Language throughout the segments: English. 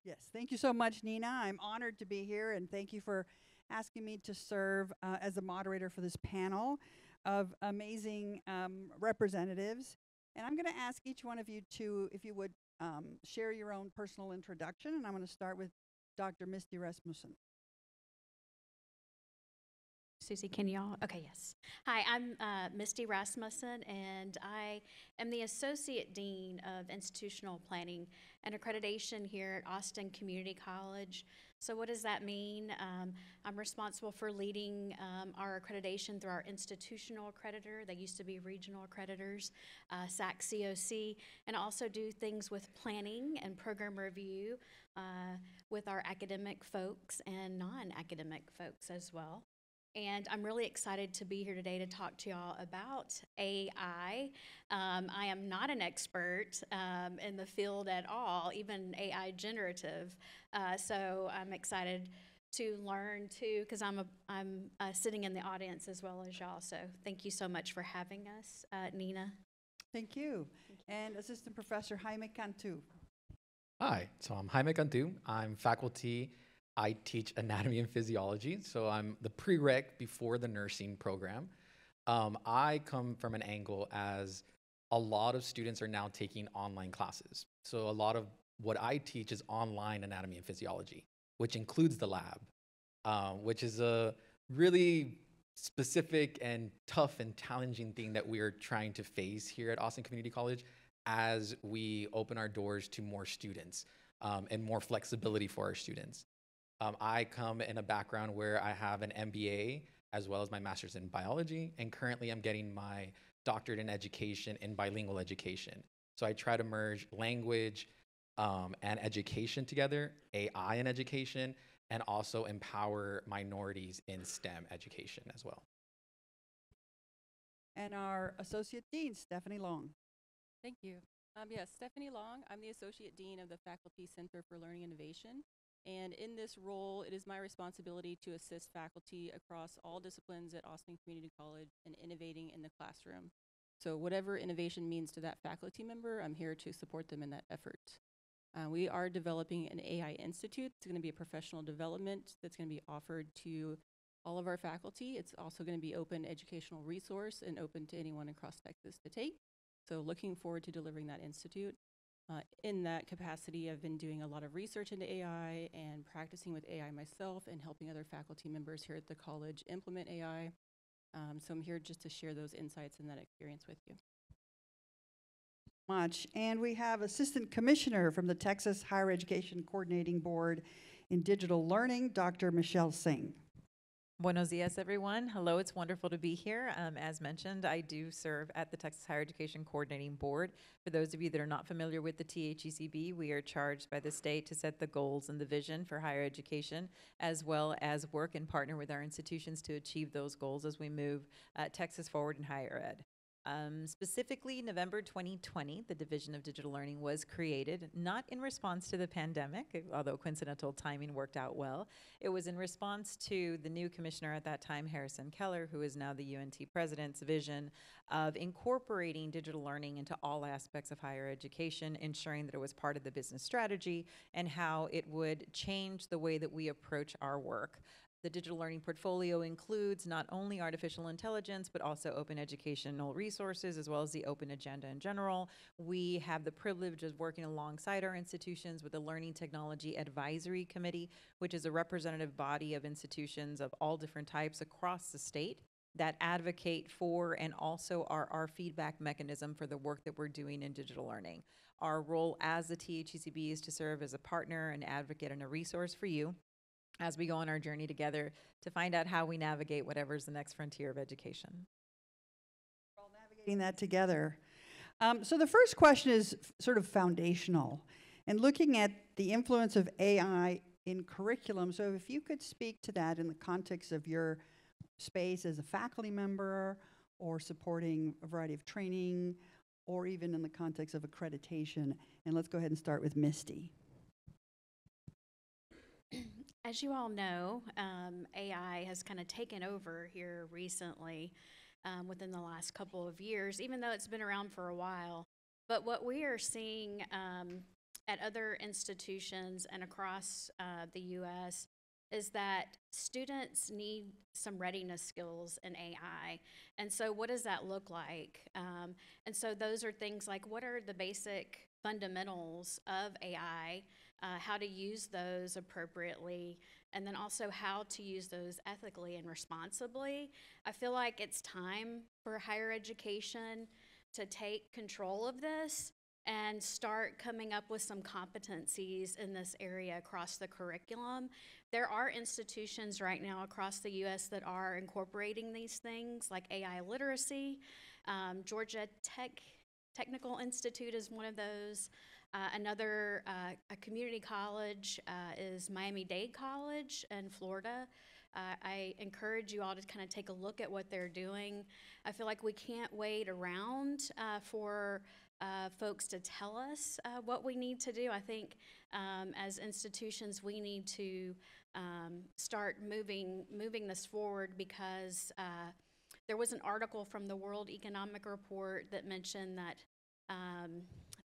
Yes, thank you so much, Nina. I'm honored to be here, and thank you for asking me to serve as a moderator for this panel of amazing representatives. And I'm going to ask each one of you to, if you would, share your own personal introduction, and I'm going to start with Dr. Misty Rasmussen. Susie, can y'all? Okay, yes. Hi, I'm Misty Rasmussen, and I am the Associate Dean of Institutional Planning and Accreditation here at Austin Community College. So what does that mean? I'm responsible for leading our accreditation through our institutional accreditor. They used to be regional accreditors, SAC-COC, and also do things with planning and program review with our academic folks and non-academic folks as well. And I'm really excited to be here today to talk to y'all about AI. I am not an expert in the field at all, even AI generative. So I'm excited to learn too, because I'm sitting in the audience as well as y'all. So thank you so much for having us, Nina. Thank you. And Assistant Professor Jaime Cantú. Hi, so I'm Jaime Cantú. I'm faculty. I teach anatomy and physiology, so I'm the prereq before the nursing program. I come from an angle as a lot of students are now taking online classes. So a lot of what I teach is online anatomy and physiology, which includes the lab, which is a really specific and tough and challenging thing that we're trying to face here at Austin Community College as we open our doors to more students and more flexibility for our students. I come in a background where I have an MBA as well as my master's in biology, and currently I'm getting my doctorate in education in bilingual education. So I try to merge language and education together, AI in education, and also empower minorities in STEM education as well. And our Associate Dean, Stephanie Long. Thank you. Yes, Stephanie Long. I'm the Associate Dean of the Faculty Center for Learning Innovation. And in this role, it is my responsibility to assist faculty across all disciplines at Austin Community College in innovating in the classroom. So whatever innovation means to that faculty member, I'm here to support them in that effort. We are developing an AI Institute. It's going to be a professional development that's going to be offered to all of our faculty. It's also going to be open educational resource and open to anyone across Texas to take. So looking forward to delivering that institute. In that capacity, I've been doing a lot of research into AI and practicing with AI myself and helping other faculty members here at the college implement AI. So I'm here just to share those insights and that experience with you. Much. And we have Assistant Commissioner from the Texas Higher Education Coordinating Board in Digital Learning, Dr. Michelle Singh. Buenos dias, everyone. Hello, it's wonderful to be here. As mentioned, I do serve at the Texas Higher Education Coordinating Board. For those of you that are not familiar with the THECB, we are charged by the state to set the goals and the vision for higher education, as well as work and partner with our institutions to achieve those goals as we move Texas forward in higher ed. Specifically, November 2020, the Division of Digital Learning was created, not in response to the pandemic, although coincidental timing worked out well. It was in response to the new commissioner at that time, Harrison Keller, who is now the UNT president's vision of incorporating digital learning into all aspects of higher education, ensuring that it was part of the business strategy and how it would change the way that we approach our work. The digital learning portfolio includes not only artificial intelligence, but also open educational resources, as well as the open agenda in general. We have the privilege of working alongside our institutions with the Learning Technology Advisory Committee, which is a representative body of institutions of all different types across the state that advocate for and also are our feedback mechanism for the work that we're doing in digital learning. Our role as the THECB is to serve as a partner, an advocate, and a resource for you as we go on our journey together to find out how we navigate whatever's the next frontier of education. We're all navigating that together. So the first question is sort of foundational and looking at the influence of AI in curriculum. So if you could speak to that in the context of your space as a faculty member or supporting a variety of training or even in the context of accreditation. And let's go ahead and start with Misty. As you all know, AI has kind of taken over here recently within the last couple of years, even though it's been around for a while. But what we are seeing at other institutions and across the U.S. is that students need some readiness skills in AI. And so what does that look like? And so those are things like, what are the basic fundamentals of AI, how to use those appropriately, and then also how to use those ethically and responsibly. I feel like it's time for higher education to take control of this and start coming up with some competencies in this area across the curriculum. There are institutions right now across the U.S. that are incorporating these things, like AI literacy. Georgia Technical Institute is one of those. Another a community college is Miami-Dade College in Florida. I encourage you all to kind of take a look at what they're doing. I feel like we can't wait around for folks to tell us what we need to do. I think as institutions, we need to start moving this forward, because there was an article from the World Economic Report that mentioned that I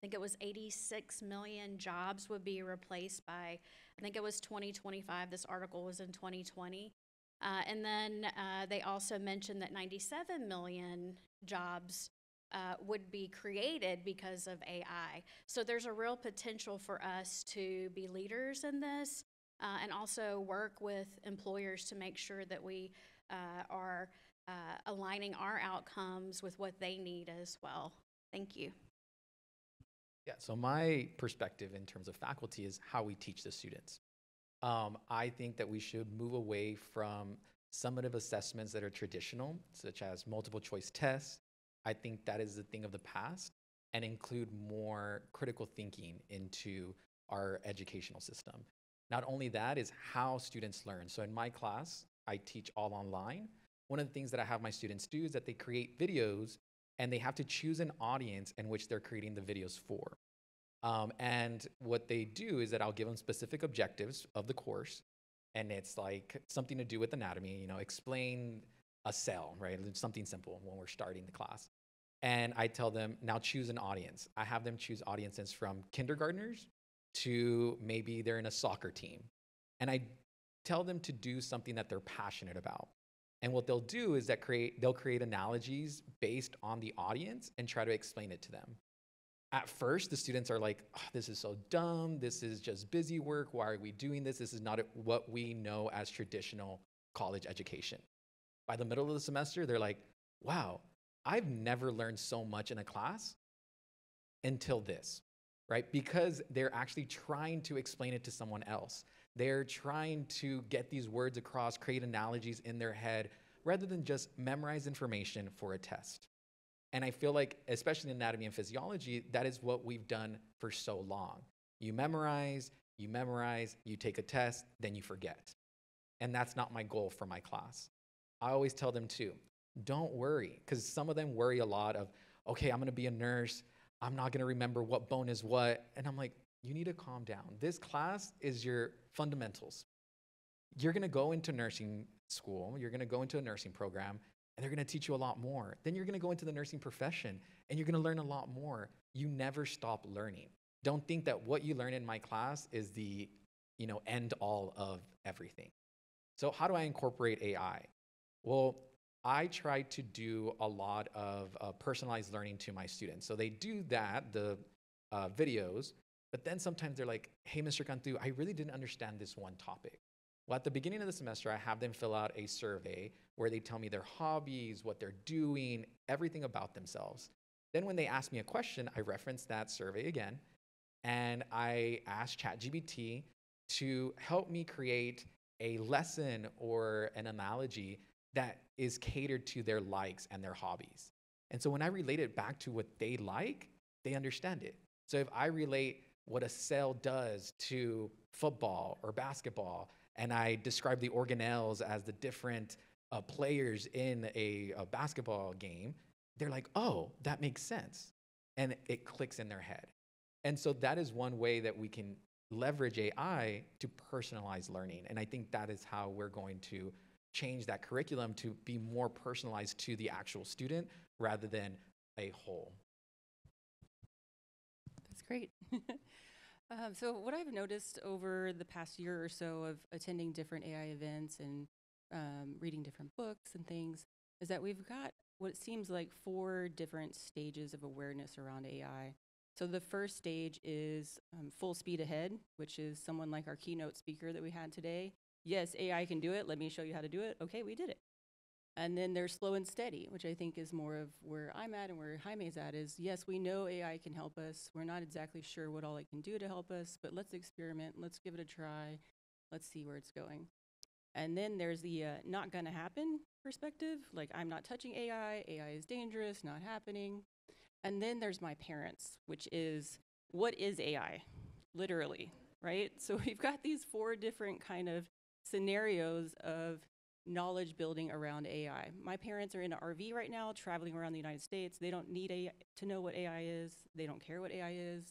think it was 86 million jobs would be replaced by, I think it was 2025. This article was in 2020. And then they also mentioned that 97 million jobs would be created because of AI. So there's a real potential for us to be leaders in this and also work with employers to make sure that we are aligning our outcomes with what they need as well. Thank you. Yeah, so my perspective in terms of faculty is how we teach the students. I think that we should move away from summative assessments that are traditional, such as multiple choice tests. I think that is the thing of the past, and include more critical thinking into our educational system. Not only that, is how students learn. So in my class, I teach all online. One of the things that I have my students do is that they create videos, and they have to choose an audience in which they're creating the videos for. And what they do is that I'll give them specific objectives of the course, and it's like something to do with anatomy, you know, explain a cell, right? It's something simple when we're starting the class. And I tell them, now choose an audience. I have them choose audiences from kindergartners to maybe they're in a soccer team. And I tell them to do something that they're passionate about. And what they'll do is that they'll create analogies based on the audience and try to explain it to them. At first, the students are like, oh, this is so dumb. This is just busy work. Why are we doing this? This is not what we know as traditional college education. By the middle of the semester, they're like, wow, I've never learned so much in a class until this, right? Because they're actually trying to explain it to someone else. They're trying to get these words across, create analogies in their head, rather than just memorize information for a test. And I feel like, especially in anatomy and physiology, that is what we've done for so long. You memorize, you take a test, then you forget. And that's not my goal for my class. I always tell them too, don't worry, because some of them worry a lot of, okay, I'm gonna be a nurse, I'm not gonna remember what bone is what. And I'm like, you need to calm down. This class is your fundamentals. You're gonna go into nursing school, you're gonna go into a nursing program, and they're gonna teach you a lot more. Then you're gonna go into the nursing profession, and you're gonna learn a lot more. You never stop learning. Don't think that what you learn in my class is the, end all of everything. So how do I incorporate AI? Well, I try to do a lot of personalized learning to my students. So they do that, the videos, but then sometimes they're like, hey, Mr. Cantú, I really didn't understand this one topic. Well, at the beginning of the semester, I have them fill out a survey where they tell me their hobbies, what they're doing, everything about themselves. Then when they ask me a question, I reference that survey again, and I ask ChatGPT to help me create a lesson or an analogy that is catered to their likes and their hobbies. And so when I relate it back to what they like, they understand it. So if I relate what a cell does to football or basketball, and I describe the organelles as the different players in a basketball game, they're like, oh, that makes sense. And it clicks in their head. And so that is one way that we can leverage AI to personalize learning. And I think that is how we're going to change that curriculum to be more personalized to the actual student rather than a whole. That's great. So what I've noticed over the past year or so of attending different AI events and reading different books and things is that we've got what seems like 4 different stages of awareness around AI. So the first stage is full speed ahead, which is someone like our keynote speaker that we had today. Yes, AI can do it. Let me show you how to do it. Okay, we did it. And then there's slow and steady, which I think is more of where I'm at and where Jaime's at is, yes, we know AI can help us. We're not exactly sure what all it can do to help us, but let's experiment. Let's give it a try. Let's see where it's going. And then there's the not gonna happen perspective. Like, I'm not touching AI. AI is dangerous, not happening. And then there's my parents, which is, what is AI? Literally, right? So we've got these 4 different kind of scenarios of knowledge building around AI. My parents are in an RV right now, traveling around the United States. They don't need AI to know what AI is. They don't care what AI is.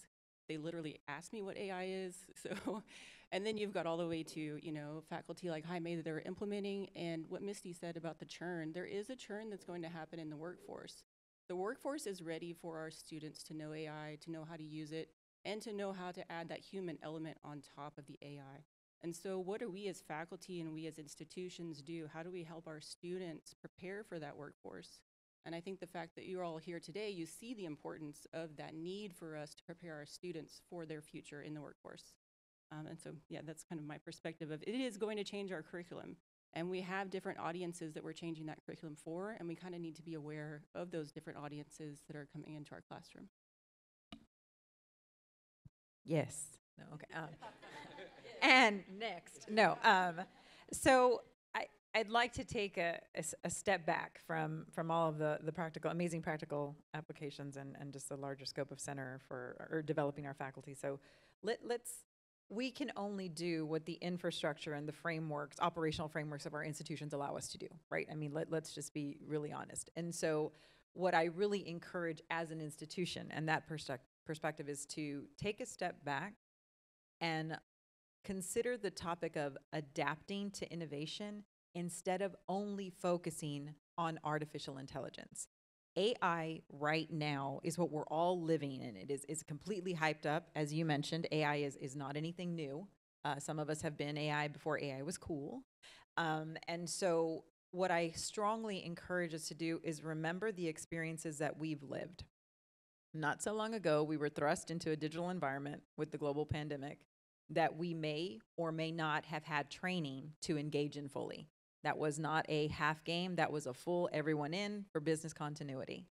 They literally ask me what AI is. So, and then you've got all the way to, you know, faculty like Jaime that they're implementing, and what Misty said about the churn. There is a churn that's going to happen in the workforce. The workforce is ready for our students to know AI, to know how to use it, and to know how to add that human element on top of the AI. And so what do we as faculty and we as institutions do? How do we help our students prepare for that workforce? And I think the fact that you're all here today, you see the importance of that need for us to prepare our students for their future in the workforce. And so, yeah, that's kind of my perspective of it is going to change our curriculum. And we have different audiences that we're changing that curriculum for, and we kind of need to be aware of those different audiences that are coming into our classroom. Yes. No, okay. And next, no. So I'd like to take a step back from all of the amazing practical applications and just the larger scope of center for developing our faculty. So we can only do what the infrastructure and the frameworks, operational frameworks of our institutions allow us to do, right? I mean, let's just be really honest. And so what I really encourage as an institution and that perspective is to take a step back and consider the topic of adapting to innovation instead of only focusing on artificial intelligence. AI right now is what we're all living in. It is completely hyped up. As you mentioned, AI is not anything new. Some of us have been AI before AI was cool. And so what I strongly encourage us to do is remember the experiences that we've lived. Not so long ago, we were thrust into a digital environment with the global pandemic that we may or may not have had training to engage in fully. That was not a half game, that was a full everyone in for business continuity.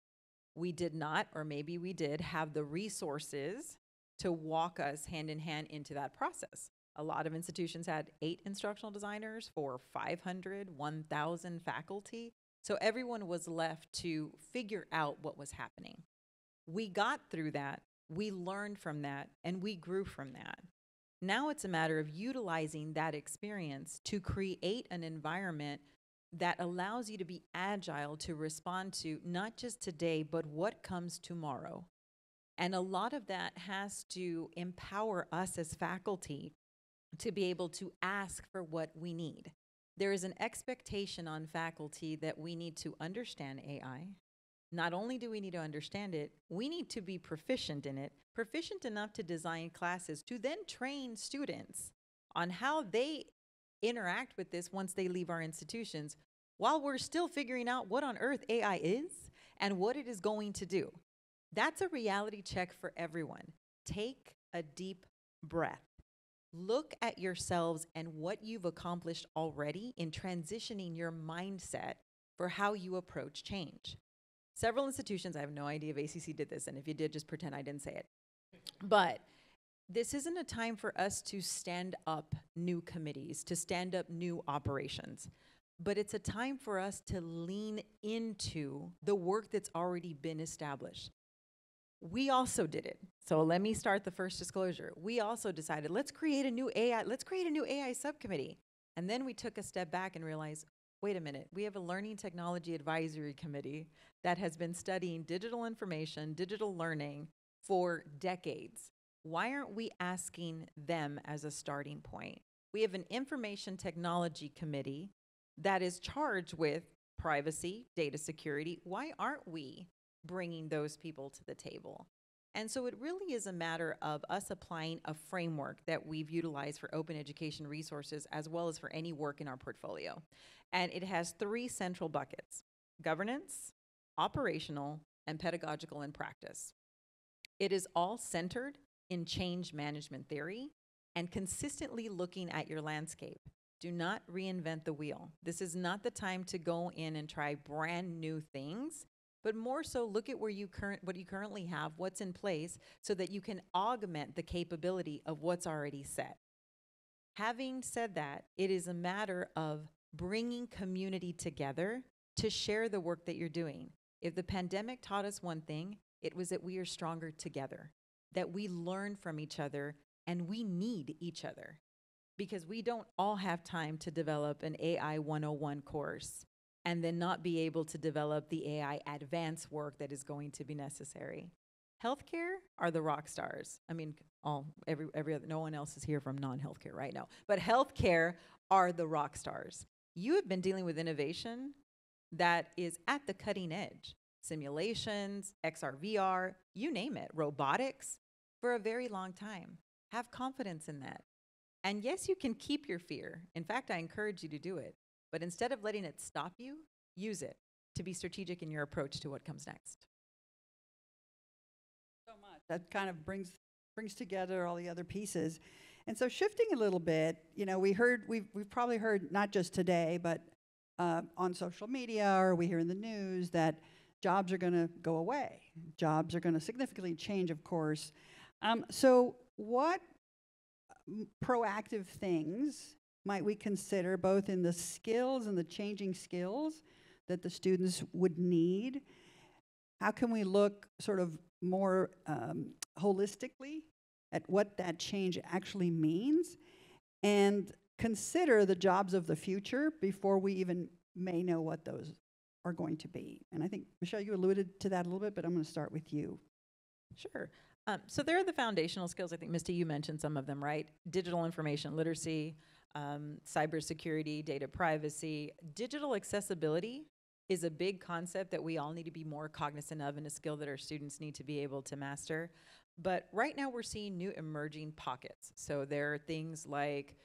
We did not, or maybe we did, have the resources to walk us hand in hand into that process. A lot of institutions had 8 instructional designers for 500, 1,000 faculty. So everyone was left to figure out what was happening. We got through that, we learned from that, and we grew from that. Now it's a matter of utilizing that experience to create an environment that allows you to be agile to respond to not just today, but what comes tomorrow. And a lot of that has to empower us as faculty to be able to ask for what we need. There is an expectation on faculty that we need to understand AI. Not only do we need to understand it, we need to be proficient in it, proficient enough to design classes to then train students on how they interact with this once they leave our institutions, while we're still figuring out what on earth AI is and what it is going to do. That's a reality check for everyone. Take a deep breath. Look at yourselves and what you've accomplished already in transitioning your mindset for how you approach change. Several institutions, I have no idea if ACC did this, and if you did, just pretend I didn't say it. But this isn't a time for us to stand up new committees, to stand up new operations, but it's a time for us to lean into the work that's already been established. We also did it. So let me start the first disclosure. We also decided, let's create a new AI subcommittee. And then we took a step back and realized, wait a minute, we have a Learning Technology Advisory Committee that has been studying digital information, digital learning for decades. Why aren't we asking them as a starting point? We have an Information Technology Committee that is charged with privacy, data security. Why aren't we bringing those people to the table? And so it really is a matter of us applying a framework that we've utilized for open education resources as well as for any work in our portfolio. And it has 3 central buckets: governance, operational, and pedagogical and practice. It is all centered in change management theory and consistently looking at your landscape. Do not reinvent the wheel. This is not the time to go in and try brand new things, but more so look at where what you currently have, what's in place, so that you can augment the capability of what's already set. Having said that, it is a matter of bringing community together to share the work that you're doing. If the pandemic taught us one thing, it was that we are stronger together, that we learn from each other, and we need each other, because we don't all have time to develop an AI 101 course and then not be able to develop the AI advanced work that is going to be necessary. Healthcare are the rock stars. I mean, every other, no one else is here from non-healthcare right now, but healthcare are the rock stars. You have been dealing with innovation that is at the cutting edge. Simulations, XR, VR, you name it, robotics, for a very long time. Have confidence in that. And yes, you can keep your fear. In fact, I encourage you to do it. But instead of letting it stop you, use it to be strategic in your approach to what comes next. So much. That kind of brings together all the other pieces. And so shifting a little bit, you know, we've probably heard, not just today, but on social media, or we hear in the news, that jobs are going to go away. Jobs are going to significantly change, of course. So what proactive things might we consider, both in the skills and the changing skills that the students would need? How can we look sort of more holistically at what that change actually means, and consider the jobs of the future before we even may know what those are going to be? And I think, Michelle, you alluded to that a little bit, but I'm going to start with you. Sure. So there are the foundational skills. I think, Misty, you mentioned some of them, right? Digital information literacy, cybersecurity, data privacy. Digital accessibility is a big concept that we all need to be more cognizant of, and a skill that our students need to be able to master. But right now we're seeing new emerging pockets. So there are things like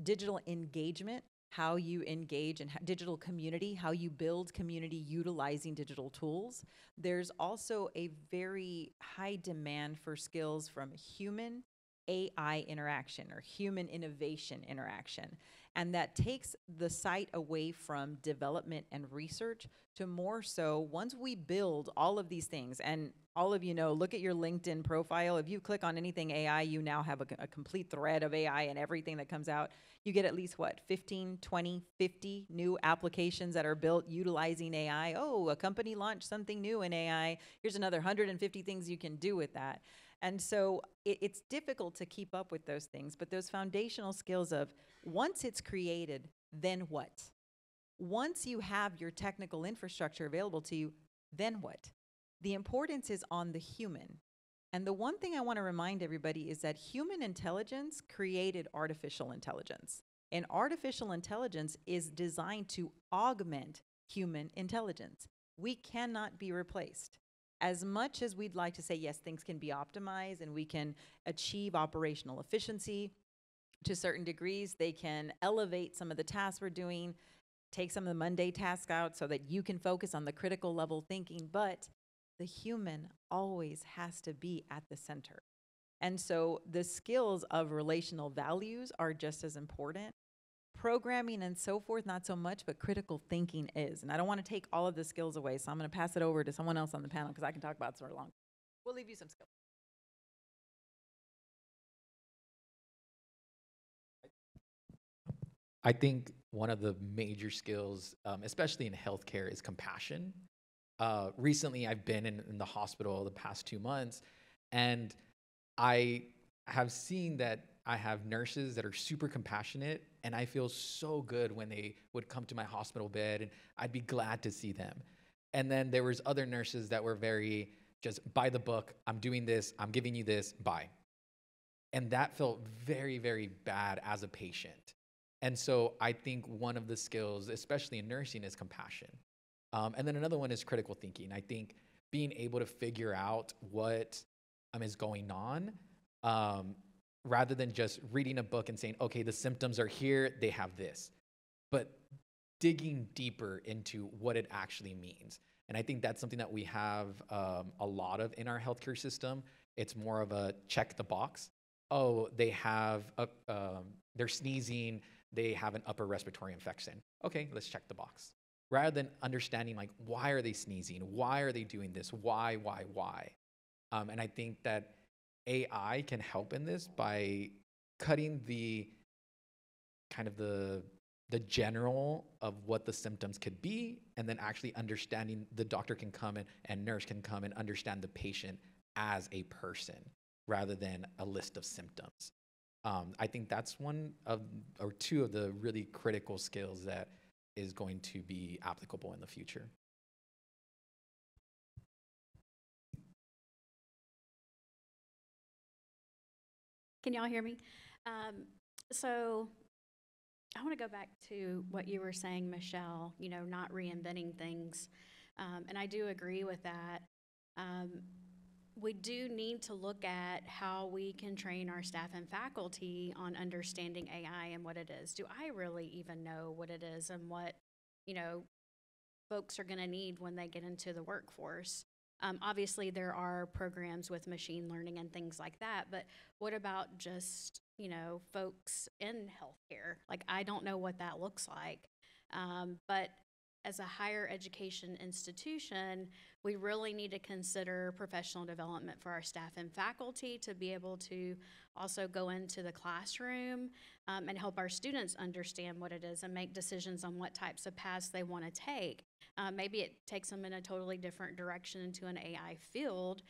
digital engagement, how you engage in digital community, how you build community utilizing digital tools. There's also a very high demand for skills from human AI interaction or human innovation interaction. And that takes the sight away from development and research to more so, once we build all of these things, and all of you know, look at your LinkedIn profile. If you click on anything AI, you now have a complete thread of AI, and everything that comes out, you get at least, 15, 20, 50 new applications that are built utilizing AI. Oh, a company launched something new in AI. Here's another 150 things you can do with that. And so it's difficult to keep up with those things, but those foundational skills of, once it's created, then what? Once you have your technical infrastructure available to you, then what? The importance is on the human. And the one thing I want to remind everybody is that human intelligence created artificial intelligence. And artificial intelligence is designed to augment human intelligence. We cannot be replaced. As much as we'd like to say, yes, things can be optimized and we can achieve operational efficiency to certain degrees, they can elevate some of the tasks we're doing, take some of the mundane tasks out so that you can focus on the critical level thinking, but the human always has to be at the center. And so the skills of relational values are just as important. Programming and so forth, not so much, but critical thinking is. And I don't want to take all of the skills away, so I'm going to pass it over to someone else on the panel because I can talk about it so long. We'll leave you some skills. I think one of the major skills, especially in healthcare, is compassion. Recently, I've been in the hospital the past 2 months, and I have seen that I have nurses that are super compassionate, and I feel so good when they would come to my hospital bed, and I'd be glad to see them. And then there was other nurses that were very just by the book. I'm doing this. I'm giving you this. Bye. And that felt very, very bad as a patient. And so I think one of the skills, especially in nursing, is compassion. And then another one is critical thinking. I think being able to figure out what is going on, rather than just reading a book and saying, okay, the symptoms are here, they have this. But digging deeper into what it actually means. And I think that's something that we have a lot of in our healthcare system. It's more of a check the box. Oh, they have, they're sneezing, they have an upper respiratory infection. Okay, let's check the box. Rather than understanding, like, why are they sneezing? Why are they doing this? Why? And I think that AI can help in this by cutting the kind of the general of what the symptoms could be, and then actually understanding the doctor can come in and nurse can come and understand the patient as a person rather than a list of symptoms. I think that's one of, or two of the really critical skills that is going to be applicable in the future. Can y'all hear me? So I want to go back to what you were saying, Michelle, you know, not reinventing things. And I do agree with that. We do need to look at how we can train our staff and faculty on understanding AI and what it is. Do I really even know what it is and what, you know, folks are going to need when they get into the workforce? Obviously, there are programs with machine learning and things like that, but what about just, you know, folks in healthcare? Like, I don't know what that looks like. But as a higher education institution, we really need to consider professional development for our staff and faculty to be able to also go into the classroom and help our students understand what it is and make decisions on what types of paths they want to take. Maybe it takes them in a totally different direction into an AI field,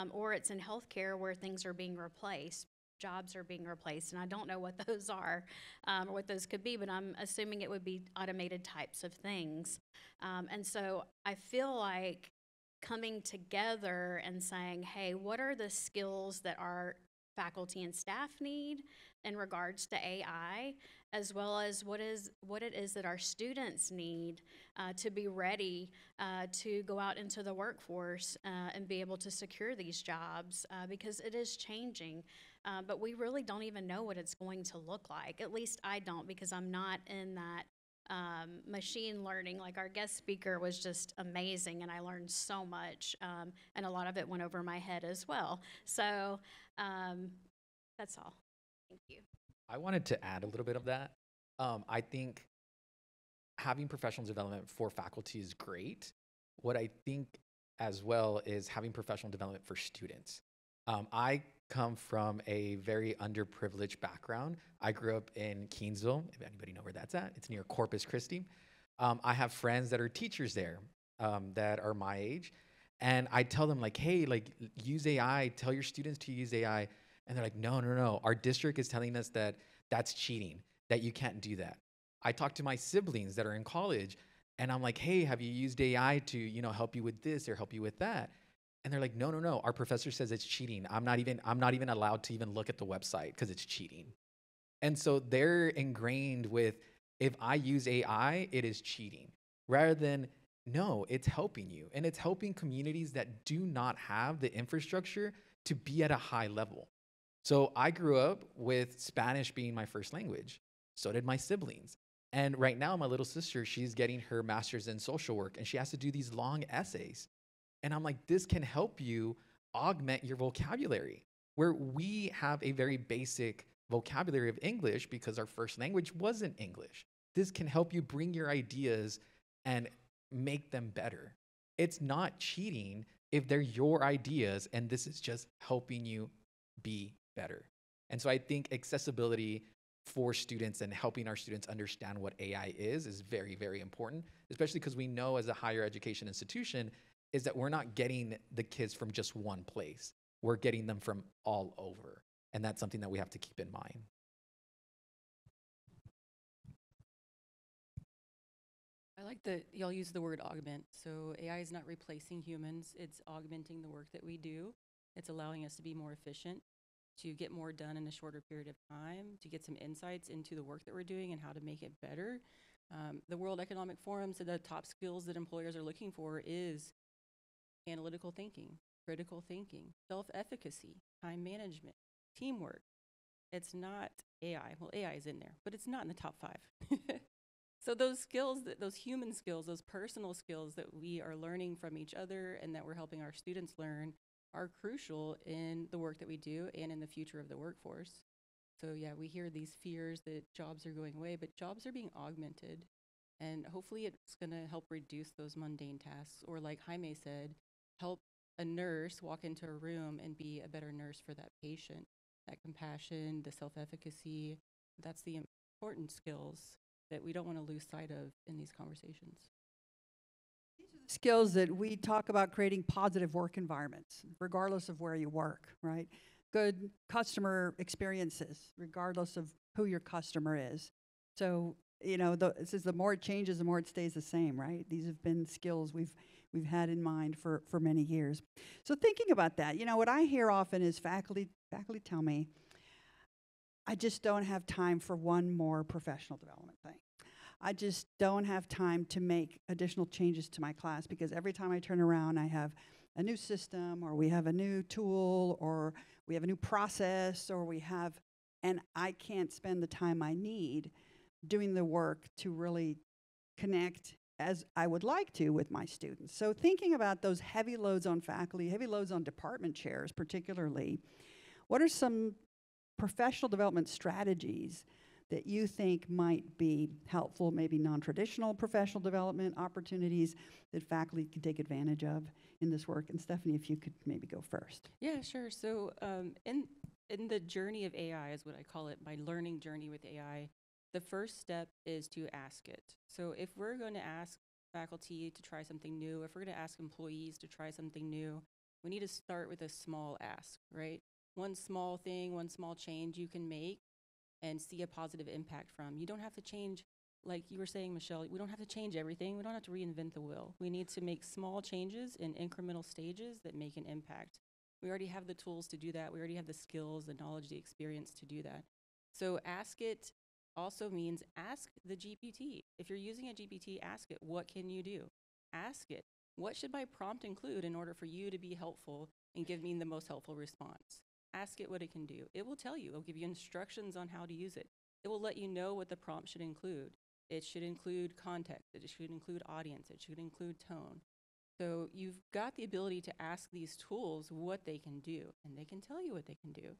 or it's in healthcare where things are being replaced. Jobs are being replaced, and I don't know what those are or what those could be, but I'm assuming it would be automated types of things. And so I feel like coming together and saying, hey, what are the skills that our faculty and staff need in regards to AI, as well as what it is that our students need to be ready to go out into the workforce and be able to secure these jobs, because it is changing. But we really don't even know what it's going to look like. At least I don't, because I'm not in that machine learning. Like, our guest speaker was just amazing, and I learned so much, and a lot of it went over my head as well. So that's all. Thank you. I wanted to add a little bit of that. I think having professional development for faculty is great. What I think as well is having professional development for students. I come from a very underprivileged background. I grew up in Keensville, if anybody know where that's at. It's near Corpus Christi. I have friends that are teachers there that are my age. And I tell them, like, hey, like, use AI, tell your students to use AI. And they're like, no. Our district is telling us that that's cheating, that you can't do that. I talk to my siblings that are in college, and I'm like, hey, have you used AI to, you know, help you with this or help you with that? And they're like, no. Our professor says it's cheating. I'm not even allowed to even look at the website because it's cheating. And so they're ingrained with, if I use AI, it is cheating. Rather than, no, it's helping you. And it's helping communities that do not have the infrastructure to be at a high level. So I grew up with Spanish being my first language. So did my siblings. And right now, my little sister, she's getting her master's in social work, and she has to do these long essays. And I'm like, this can help you augment your vocabulary, where we have a very basic vocabulary of English because our first language wasn't English. This can help you bring your ideas and make them better. It's not cheating if they're your ideas, and this is just helping you be better. And so I think accessibility for students and helping our students understand what AI is very, very important, especially because we know as a higher education institution is that we're not getting the kids from just one place. We're getting them from all over. And that's something that we have to keep in mind. I like that y'all use the word augment. So AI is not replacing humans, it's augmenting the work that we do. It's allowing us to be more efficient, to get more done in a shorter period of time, to get some insights into the work that we're doing and how to make it better. The World Economic Forum said the top skills that employers are looking for is analytical thinking, critical thinking, self-efficacy, time management, teamwork. It's not AI. Well, AI is in there, but it's not in the top 5. So those skills, those human skills, those personal skills that we are learning from each other and that we're helping our students learn are crucial in the work that we do and in the future of the workforce. So yeah, we hear these fears that jobs are going away, but jobs are being augmented. And hopefully it's going to help reduce those mundane tasks, or like Jaime said, help a nurse walk into a room and be a better nurse for that patient. That compassion, the self-efficacy, that's the important skills that we don't want to lose sight of in these conversations. Skills that we talk about creating positive work environments, regardless of where you work, right? Good customer experiences, regardless of who your customer is. So, you know, this is the more it changes, the more it stays the same, right? These have been skills we've had in mind for many years. So thinking about that, you know, what I hear often is faculty tell me, I just don't have time for one more professional development thing. I just don't have time to make additional changes to my class, because every time I turn around, I have a new system, or we have a new tool, or we have a new process, and I can't spend the time I need doing the work to really connect as I would like to with my students. So thinking about those heavy loads on faculty, heavy loads on department chairs particularly, what are some professional development strategies that you think might be helpful, maybe non-traditional professional development opportunities that faculty can take advantage of in this work? And Stephanie, if you could maybe go first. Yeah, sure. So in the journey of AI, is what I call it, my learning journey with AI, the first step is to ask it. So if we're going to ask faculty to try something new, if we're going to ask employees to try something new, we need to start with a small ask, right? One small thing, one small change you can make and see a positive impact from. You don't have to change, like you were saying, Michelle, we don't have to change everything. We don't have to reinvent the wheel. We need to make small changes in incremental stages that make an impact. We already have the tools to do that. We already have the skills, the knowledge, the experience to do that. So ask it also means ask the GPT. If you're using a GPT, ask it, what can you do? Ask it, what should my prompt include in order for you to be helpful and give me the most helpful response? Ask it what it can do. It will tell you. It will give you instructions on how to use it. It will let you know what the prompt should include. It should include context. It should include audience. It should include tone. So you've got the ability to ask these tools what they can do, and they can tell you what they can do.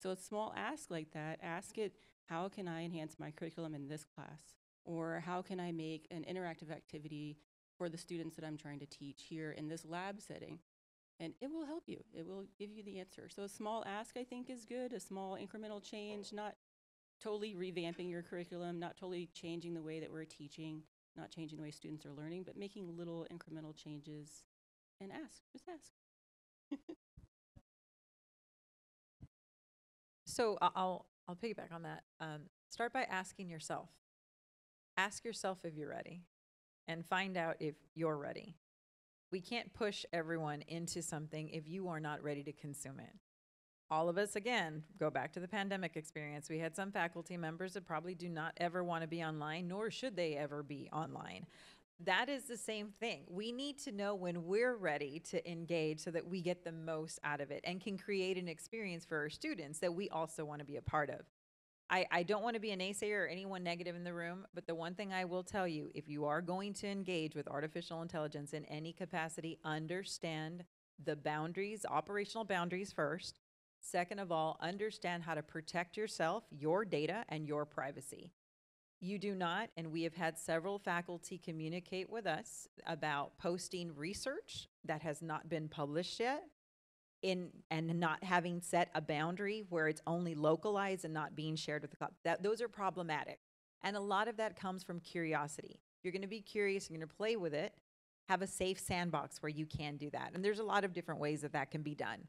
So a small ask like that, ask it, how can I enhance my curriculum in this class? Or how can I make an interactive activity for the students that I'm trying to teach here in this lab setting? And it will help you. It will give you the answer. So a small ask, I think, is good. A small incremental change, not totally revamping your curriculum, not totally changing the way that we're teaching, not changing the way students are learning, but making little incremental changes. And ask, just ask. So I'll piggyback on that. Start by asking yourself. Ask yourself if you're ready, and find out if you're ready. We can't push everyone into something if you are not ready to consume it. All of us, again, go back to the pandemic experience. We had some faculty members that probably do not ever want to be online, nor should they ever be online. That is the same thing. We need to know when we're ready to engage so that we get the most out of it and can create an experience for our students that we also want to be a part of. I don't want to be a naysayer or anyone negative in the room, but the one thing I will tell you, if you are going to engage with artificial intelligence in any capacity, understand the boundaries, operational boundaries first. Second of all, understand how to protect yourself, your data, and your privacy. You do not, and we have had several faculty communicate with us about posting research that has not been published yet, and not having set a boundary where it's only localized and not being shared with the club. Those are problematic. And a lot of that comes from curiosity. You're going to be curious, you're going to play with it, have a safe sandbox where you can do that. And there's a lot of different ways that that can be done.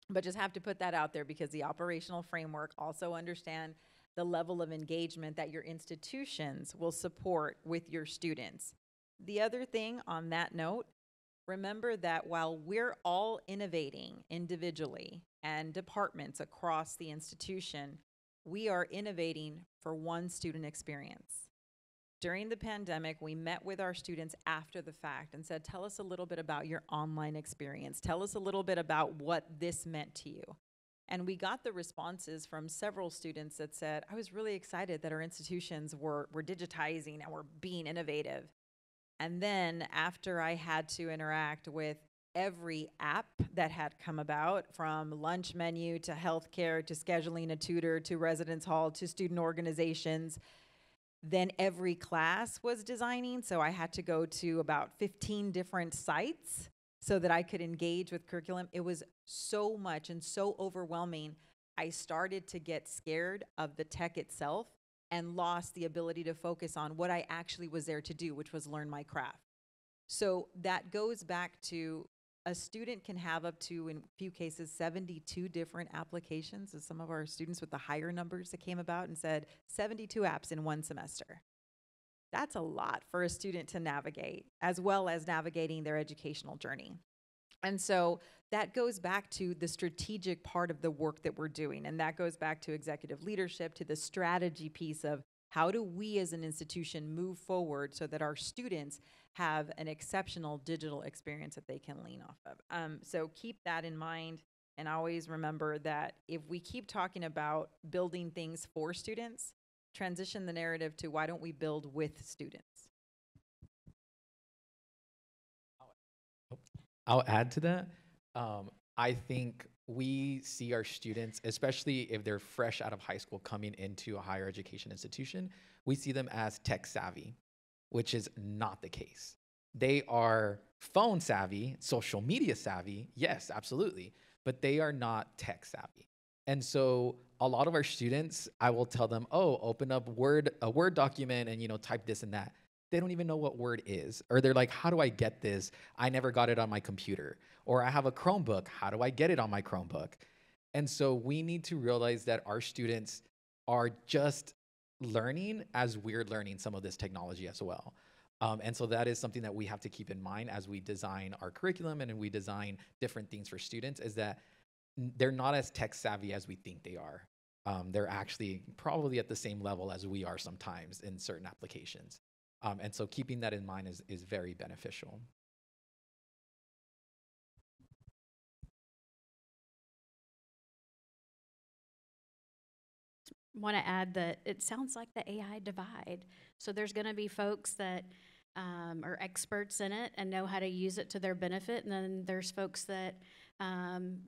But just have to put that out there, because the operational framework also understand the level of engagement that your institutions will support with your students. The other thing on that note, remember that while we're all innovating individually and departments across the institution, we are innovating for one student experience. During the pandemic, we met with our students after the fact and said, tell us a little bit about your online experience. Tell us a little bit about what this meant to you. And we got the responses from several students that said, I was really excited that our institutions were digitizing and were being innovative. And then after I had to interact with every app that had come about, from lunch menu to healthcare to scheduling a tutor to residence hall to student organizations, then every class was designing. So I had to go to about 15 different sites so that I could engage with curriculum. It was so much and so overwhelming. I started to get scared of the tech itself and lost the ability to focus on what I actually was there to do, which was learn my craft. So that goes back to a student can have up to, in a few cases, 72 different applications. As some of our students with the higher numbers that came about and said 72 apps in one semester. That's a lot for a student to navigate, as well as navigating their educational journey. And so that goes back to the strategic part of the work that we're doing. And that goes back to executive leadership, to the strategy piece of how do we as an institution move forward so that our students have an exceptional digital experience that they can lean off of. So keep that in mind, and always remember that if we keep talking about building things for students, transition the narrative to why don't we build with students? I'll add to that. I think we see our students, especially if they're fresh out of high school coming into a higher education institution, we see them as tech savvy, which is not the case. They are phone savvy, social media savvy, yes, absolutely, but they are not tech savvy. And so a lot of our students, I will tell them, oh, open up a Word document and type this and that. They don't even know what Word is. Or they're like, how do I get this? I never got it on my computer. Or I have a Chromebook. How do I get it on my Chromebook? And so we need to realize that our students are just learning as we're learning some of this technology as well. And so that is something that we have to keep in mind as we design our curriculum and we design different things for students, is that they're not as tech savvy as we think they are. They're actually probably at the same level as we are sometimes in certain applications. And so keeping that in mind is very beneficial. Want to add that it sounds like the AI divide. So there's going to be folks that are experts in it and know how to use it to their benefit, and then there's folks that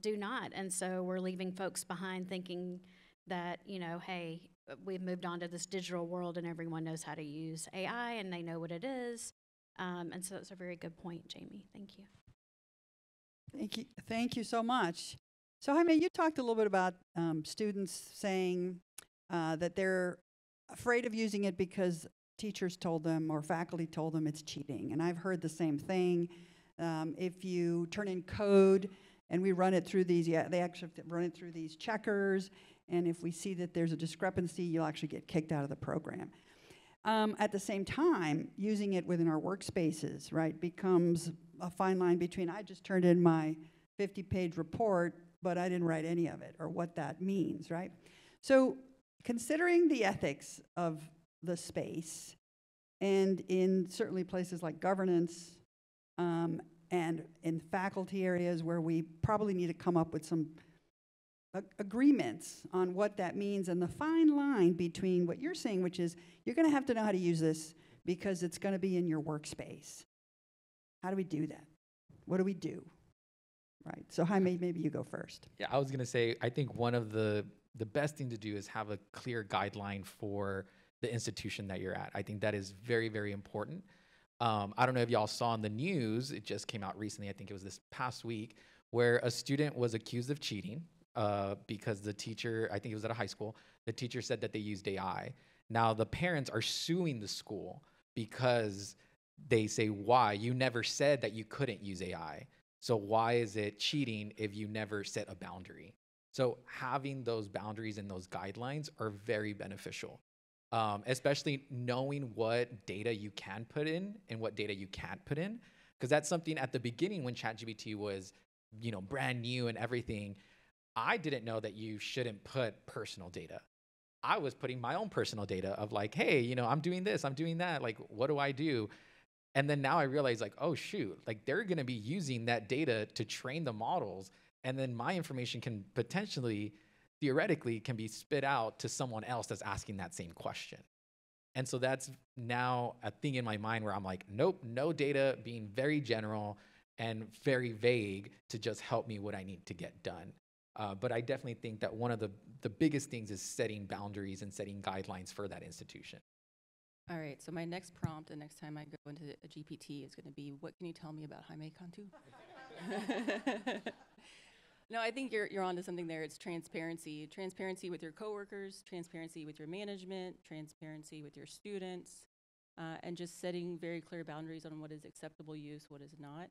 do not. And so we're leaving folks behind thinking that, hey, we've moved on to this digital world and everyone knows how to use AI and they know what it is. And so that's a very good point, Jamie. Thank you. Thank you so much. So Jaime, you talked a little bit about students saying that they're afraid of using it because teachers told them or faculty told them it's cheating. And I've heard the same thing. If you turn in code and we run it through these, they actually run it through these checkers. And if we see that there's a discrepancy, you'll actually get kicked out of the program. At the same time, using it within our workspaces, right, becomes a fine line between I just turned in my 50-page report, but I didn't write any of it, or what that means, right? So considering the ethics of the space, and in certainly places like governance, and in faculty areas where we probably need to come up with some agreements on what that means, and the fine line between what you're saying, which is you're going to have to know how to use this because it's going to be in your workspace. How do we do that? What do we do? Right. So Jaime, maybe you go first. Yeah, I was going to say, I think one of the best thing to do is have a clear guideline for the institution that you're at. I think that is very, very important. I don't know if y'all saw in the news, it just came out recently, I think it was this past week, where a student was accused of cheating because the teacher, I think it was at a high school, the teacher said that they used AI. Now the parents are suing the school because they say, why? You never said that you couldn't use AI. So why is it cheating if you never set a boundary? So having those boundaries and those guidelines are very beneficial, especially knowing what data you can put in and what data you can't put in. Because that's something at the beginning when ChatGPT was, brand new and everything, I didn't know that you shouldn't put personal data. I was putting my own personal data of like, hey, you know, I'm doing this, I'm doing that. Like, what do I do? And then now I realize like, oh shoot, like they're going to be using that data to train the models. And then my information can potentially, theoretically, can be spit out to someone else that's asking that same question. And so that's now a thing in my mind where I'm like, nope, no data, being very general and very vague to just help me what I need to get done. But I definitely think that one of the biggest things is setting boundaries and setting guidelines for that institution. All right, so my next prompt the next time I go into a GPT is going to be, what can you tell me about Jaime Cantú? No, I think you're onto something there. It's transparency. Transparency with your coworkers, transparency with your management, transparency with your students, and just setting very clear boundaries on what is acceptable use, what is not.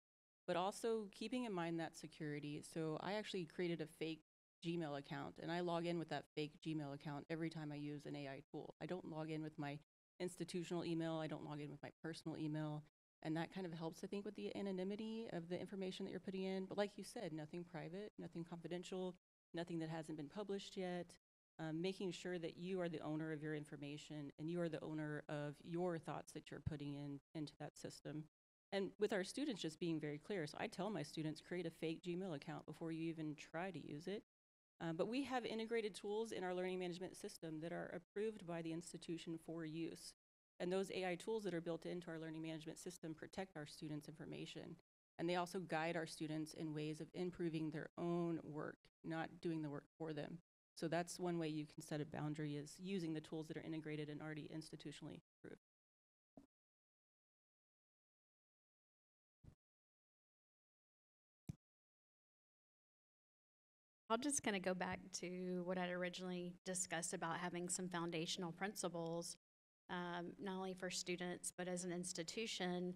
But also keeping in mind that security. So I actually created a fake Gmail account, and I log in with that fake Gmail account every time I use an AI tool. I don't log in with my institutional email. I don't log in with my personal email. And that kind of helps, I think, with the anonymity of the information that you're putting in. But like you said, nothing private, nothing confidential, nothing that hasn't been published yet. Making sure that you are the owner of your information and you are the owner of your thoughts that you're putting into that system. And with our students, just being very clear. So I tell my students, create a fake Gmail account before you even try to use it. But we have integrated tools in our learning management system that are approved by the institution for use. And those AI tools that are built into our learning management system protect our students' information. And they also guide our students in ways of improving their own work, not doing the work for them. So that's one way you can set a boundary, is using the tools that are integrated and already institutionally approved. I'll just kind of go back to what I'd originally discussed about having some foundational principles, not only for students, but as an institution.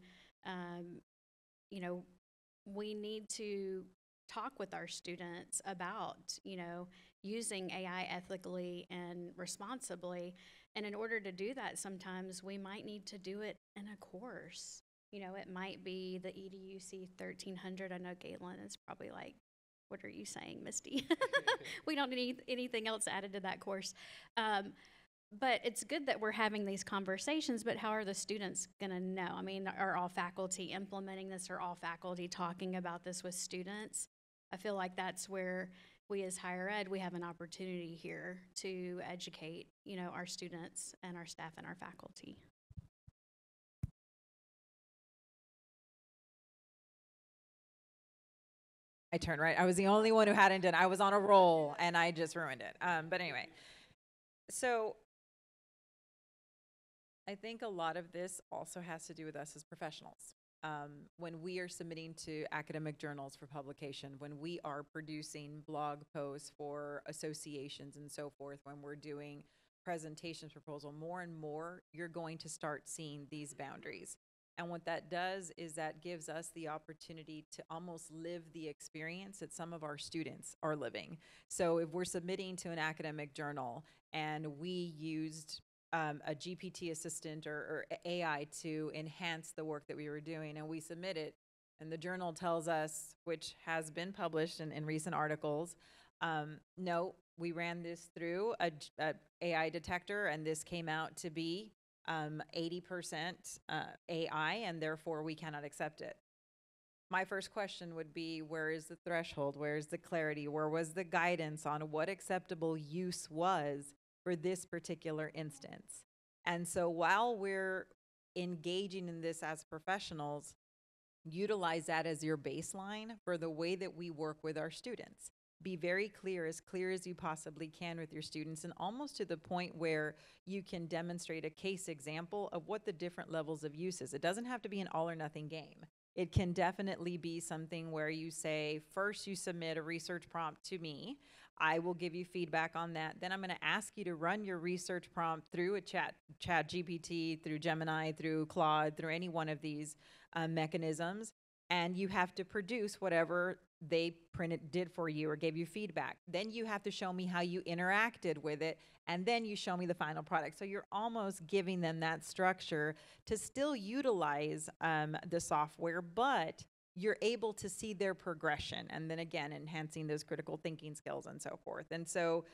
You know, we need to talk with our students about, you know, using AI ethically and responsibly. And in order to do that, sometimes we might need to do it in a course. You know, it might be the EDUC 1300. I know Galen is probably like, what are you saying, Misty? We don't need anything else added to that course. But it's good that we're having these conversations, but how are the students gonna know? I mean, are all faculty implementing this? Are all faculty talking about this with students? I feel like that's where we as higher ed, we have an opportunity here to educate, you know, our students and our staff and our faculty. My turn, right? I was the only one who hadn't done. I was on a roll and I just ruined it. But anyway, so I think a lot of this also has to do with us as professionals. When we are submitting to academic journals for publication, when we are producing blog posts for associations and so forth, when we're doing presentations proposal, more and more, you're going to start seeing these boundaries. And what that does is that gives us the opportunity to almost live the experience that some of our students are living. So if we're submitting to an academic journal and we used a GPT assistant or AI to enhance the work that we were doing, and we submit it, and the journal tells us, which has been published in recent articles, no, we ran this through a AI detector, and this came out to be 80% AI, and therefore we cannot accept it. My first question would be, where is the threshold? Where is the clarity? Where was the guidance on what acceptable use was for this particular instance? And so while we're engaging in this as professionals, utilize that as your baseline for the way that we work with our students. Be very clear as you possibly can with your students, and almost to the point where you can demonstrate a case example of what the different levels of use is. It doesn't have to be an all or nothing game. It can definitely be something where you say, first you submit a research prompt to me. I will give you feedback on that. Then I'm going to ask you to run your research prompt through a chat GPT, through Gemini, through Claude, through any one of these mechanisms. And you have to produce whatever they did for you or gave you feedback. Then you have to show me how you interacted with it, and then you show me the final product. So you're almost giving them that structure to still utilize the software, but you're able to see their progression, and then again, enhancing those critical thinking skills and so forth. And so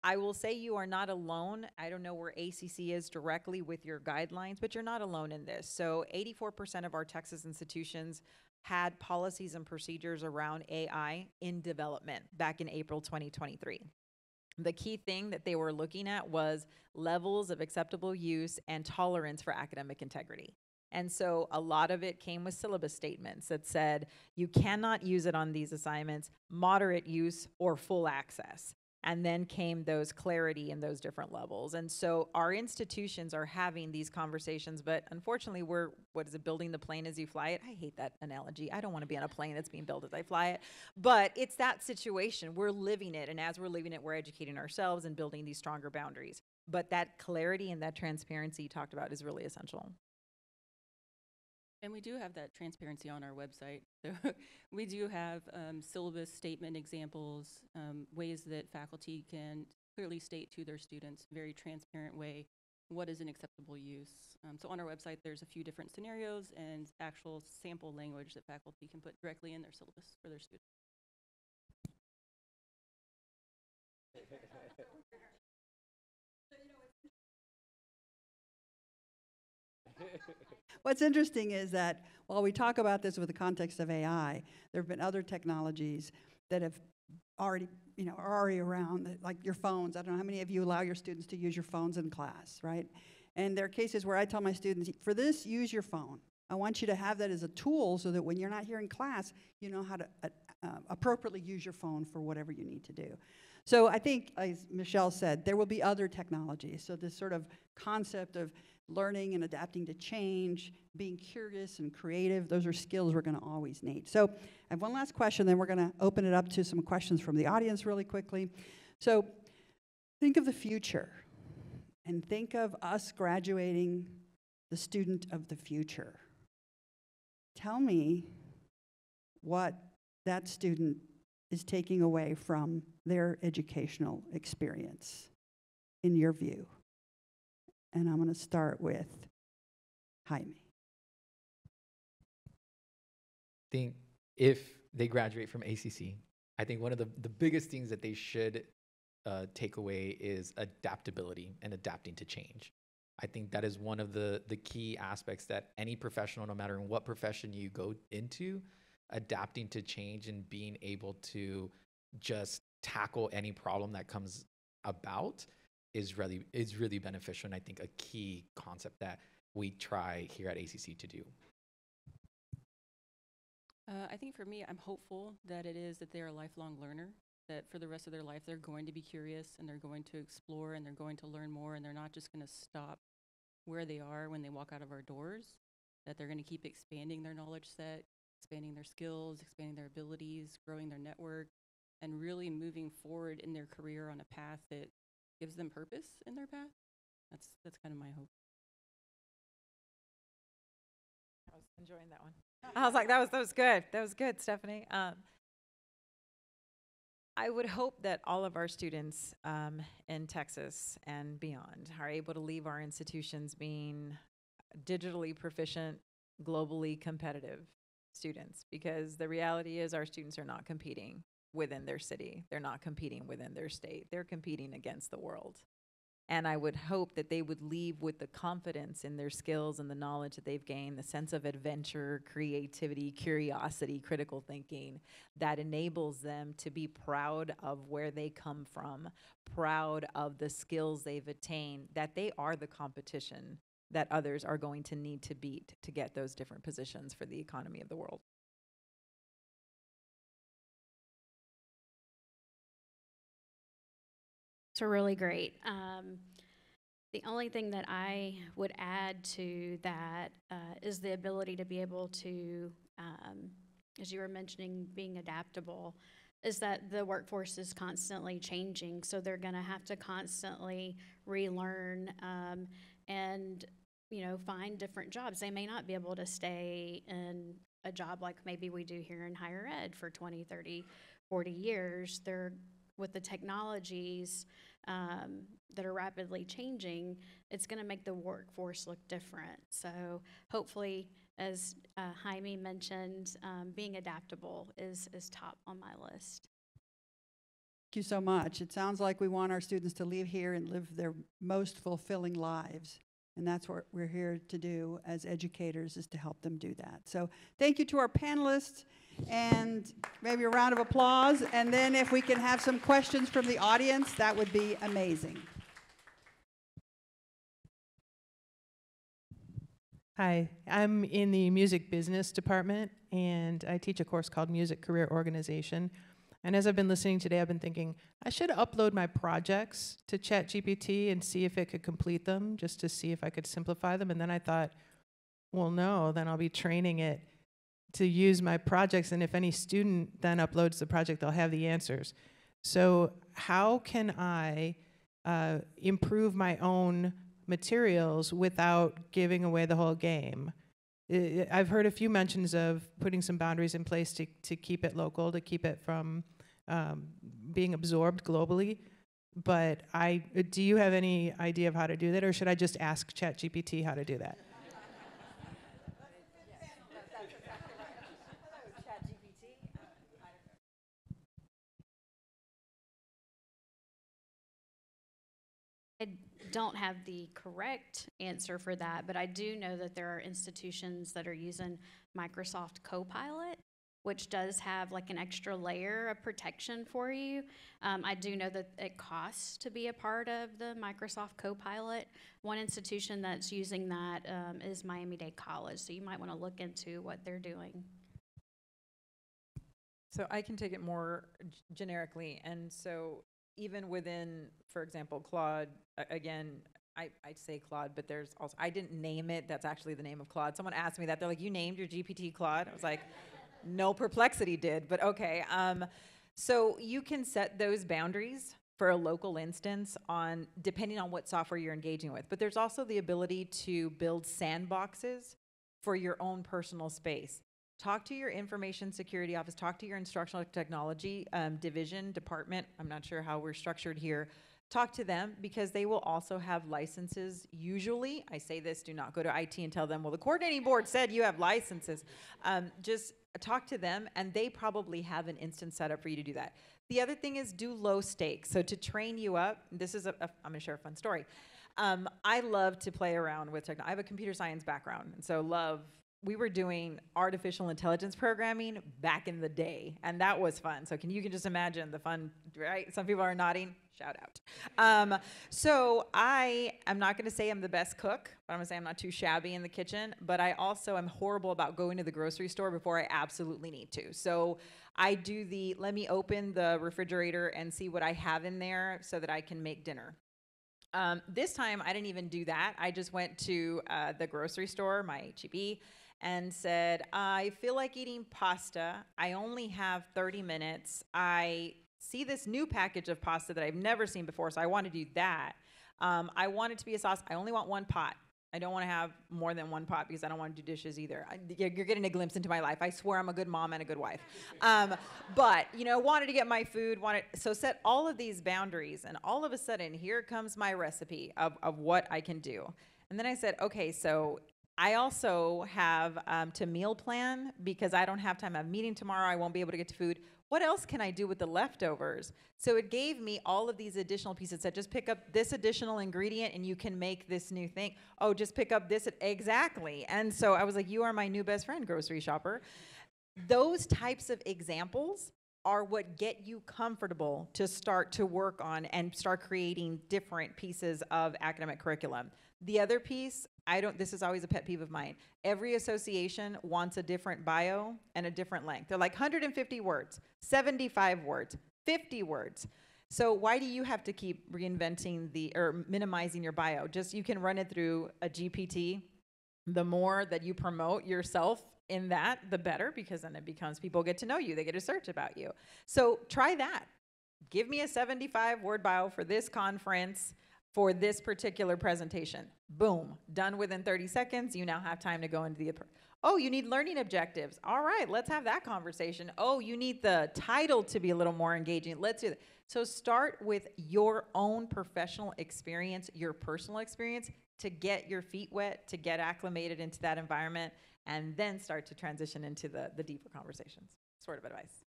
I will say you are not alone. I don't know where ACC is directly with your guidelines, but you're not alone in this. So 84% of our Texas institutions had policies and procedures around AI in development back in April 2023. The key thing that they were looking at was levels of acceptable use and tolerance for academic integrity. And so a lot of it came with syllabus statements that said, you cannot use it on these assignments, moderate use or full access. And then came those clarity in those different levels. And so our institutions are having these conversations, but unfortunately we're, building the plane as you fly it? I hate that analogy. I don't want to be on a plane that's being built as I fly it. But it's that situation. We're living it, and as we're living it, we're educating ourselves and building these stronger boundaries. But that clarity and that transparency you talked about is really essential. And we do have that transparency on our website. So we do have syllabus statement examples, ways that faculty can clearly state to their students, very transparent way, what is an acceptable use. So on our website, there's a few different scenarios and actual sample language that faculty can put directly in their syllabus for their students. What's interesting is that while we talk about this with the context of AI, there have been other technologies that have already, are already around, like your phones. I don't know how many of you allow your students to use your phones in class, right? And there are cases where I tell my students, for this, use your phone. I want you to have that as a tool so that when you're not here in class, you know how to appropriately use your phone for whatever you need to do. So I think, as Michelle said, there will be other technologies. So this sort of concept of learning and adapting to change, being curious and creative, those are skills we're going to always need. So I have one last question, then we're going to open it up to some questions from the audience really quickly. So think of the future and think of us graduating the student of the future. Tell me what that student is taking away from their educational experience, in your view. And I'm going to start with Jaime. I think if they graduate from ACC, I think one of the biggest things that they should take away is adaptability and adapting to change. I think that is one of the key aspects that any professional, no matter what profession you go into, adapting to change and being able to just tackle any problem that comes about is really beneficial, and I think a key concept that we try here at ACC to do. I think for me, I'm hopeful that it is that they're a lifelong learner, that for the rest of their life, they're going to be curious and they're going to explore and they're going to learn more, and they're not just going to stop where they are when they walk out of our doors, that they're going to keep expanding their knowledge set, expanding their skills, expanding their abilities, growing their network, and really moving forward in their career on a path that gives them purpose in their path. That's kind of my hope. I was enjoying that one. I was like, that was good. That was good, Stephanie. I would hope that all of our students in Texas and beyond are able to leave our institutions being digitally proficient, globally competitive students, because the reality is our students are not competing within their city. They're not competing within their state. They're competing against the world. And I would hope that they would leave with the confidence in their skills and the knowledge that they've gained, the sense of adventure, creativity, curiosity, critical thinking that enables them to be proud of where they come from, proud of the skills they've attained, that they are the competition that others are going to need to beat to get those different positions for the economy of the world. So really great. The only thing that I would add to that is the ability to be able to, as you were mentioning, being adaptable, is that the workforce is constantly changing. So they're going to have to constantly relearn and, find different jobs. They may not be able to stay in a job like maybe we do here in higher ed for 20, 30, 40 years. They're with the technologies that are rapidly changing, it's going to make the workforce look different. So hopefully, as Jaime mentioned, being adaptable is top on my list. you so much. It sounds like we want our students to leave here and live their most fulfilling lives. And that's what we're here to do as educators, is to help them do that. So thank you to our panelists, and maybe a round of applause. And then if we can have some questions from the audience, that would be amazing. Hi, I'm in the music business department, and I teach a course called Music Career Organization. And as I've been listening today, I've been thinking, I should upload my projects to ChatGPT and see if it could complete them, just to see if I could simplify them. And then I thought, well, no, then I'll be training it to use my projects, and if any student then uploads the project, they'll have the answers. So how can I improve my own materials without giving away the whole game? I've heard a few mentions of putting some boundaries in place to keep it local, to keep it from being absorbed globally. But do you have any idea of how to do that, or should I just ask ChatGPT how to do that? I don't have the correct answer for that, but I do know that there are institutions that are using Microsoft Copilot, which does have like an extra layer of protection for you. I do know that it costs to be a part of the Microsoft Copilot. One institution that's using that is Miami-Dade College, so you might want to look into what they're doing. So I can take it more generically, and so even within, for example, Claude, again, I say Claude, but there's also, I didn't name it, that's actually the name of Claude. Someone asked me that, they're like, you named your GPT Claude? I was like, no, Perplexity did, but okay. So you can set those boundaries for a local instance on, depending on what software you're engaging with. But there's also the ability to build sandboxes for your own personal space. Talk to your information security office, talk to your instructional technology division, department. I'm not sure how we're structured here. Talk to them, because they will also have licenses. Usually, I say this, do not go to IT and tell them, well, the coordinating board said you have licenses. Just talk to them, and they probably have an instance set up for you to do that. The other thing is do low stakes. So to train you up, this is I'm gonna share a fun story. I love to play around with technology. I have a computer science background, and so we were doing artificial intelligence programming back in the day, and that was fun. So you can just imagine the fun, right? Some people are nodding, shout out. So I'm not gonna say I'm the best cook, but I'm gonna say I'm not too shabby in the kitchen, but I also am horrible about going to the grocery store before I absolutely need to. So I do let me open the refrigerator and see what I have in there so that I can make dinner. This time I didn't even do that. I just went to the grocery store, my H-E-B, and said, I feel like eating pasta. I only have 30 minutes. I see this new package of pasta that I've never seen before, so I want to do that. I want it to be a sauce. I only want one pot. I don't want to have more than one pot because I don't want to do dishes either. You're getting a glimpse into my life. I swear I'm a good mom and a good wife. But, wanted to get my food, so set all of these boundaries, and all of a sudden, here comes my recipe of what I can do. And then I said, okay, so I also have to meal plan because I don't have time. I have a meeting tomorrow. I won't be able to get to food. What else can I do with the leftovers? So it gave me all of these additional pieces that just pick up this additional ingredient and you can make this new thing. Oh, just pick up this. Exactly. And so I was like, you are my new best friend, grocery shopper. Those types of examples are what get you comfortable to start to work on and start creating different pieces of academic curriculum. The other piece, this is always a pet peeve of mine. Every association wants a different bio and a different length. They're like 150 words, 75 words, 50 words. So why do you have to keep reinventing or minimizing your bio? Just you can run it through a GPT. The more that you promote yourself in that, the better, because then it becomes people get to know you. They get to search about you. So try that. Give me a 75-word bio for this conference, for this particular presentation. Boom, done within 30 seconds. You now have time to go into oh, you need learning objectives. All right, let's have that conversation. Oh, you need the title to be a little more engaging. Let's do that. So start with your own professional experience, your personal experience, to get your feet wet, to get acclimated into that environment, and then start to transition into the deeper conversations. Sort of advice.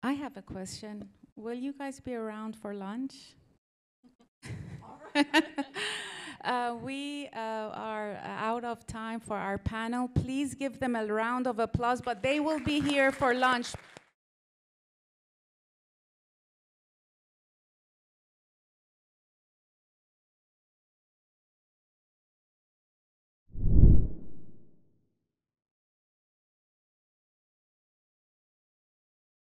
I have a question. Will you guys be around for lunch? We are out of time for our panel. Please give them a round of applause, but they will be here for lunch.